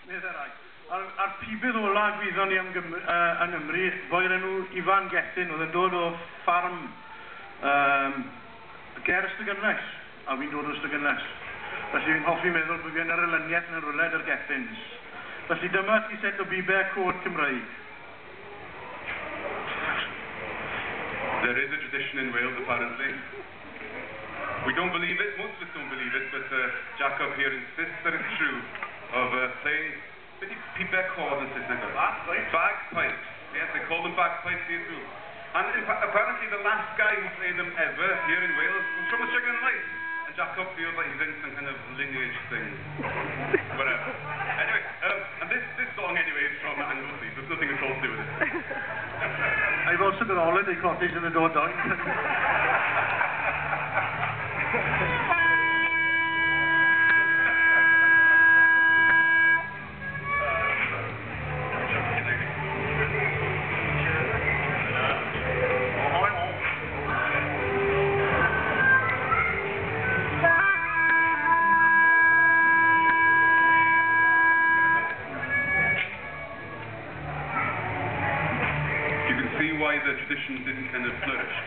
Nid rai. A'r pibydd ola gwyddon ni yng Nghymru, boi'r enw Ifan Gethin, oedd yn dod o ffarm ger Ystygynnes, a fi'n dod o Ystygynnes. Felly fi'n hoffi meddwl bod fi'n yr elyniaeth yn rwled yr Gethins. Felly dyma ti set o bibau cod Cymraeg. There is a tradition in Wales, apparently. We don't believe it, most of us don't believe it, but Jacob here insists that it's true, of playing pipe chord in Saesneg. Bagpipes. Yes, they call them bagpipes here too. And in fact, apparently the last guy who played them ever here in Wales was from a chicken and rice. And Jacob feels like he's in some kind of lineage thing. Whatever. Anyway, and this song anyway is from Anglesey, so it's nothing at all to do with it. I've also got a holiday cottage in the door down. Why the tradition didn't kind of flourish.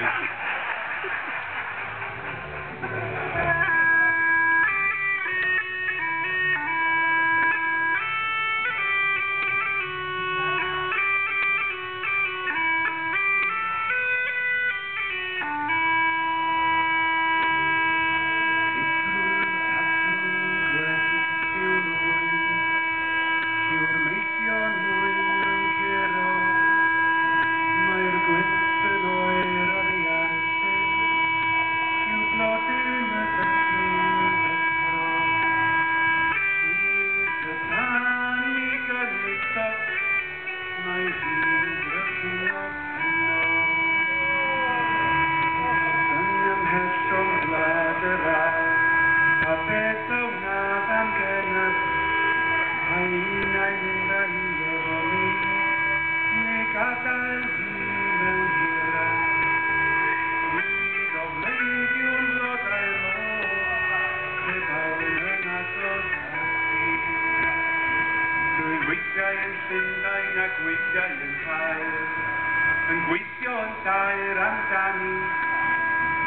Yn gweithio yn dair amdani,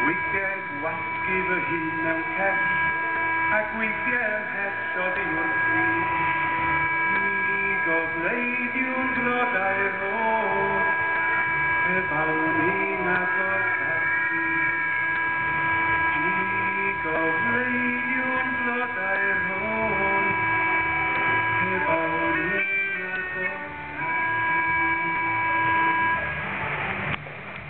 weithiau'n gwasgu fy hun mewn cell, ac weithiau'n hesod i wrth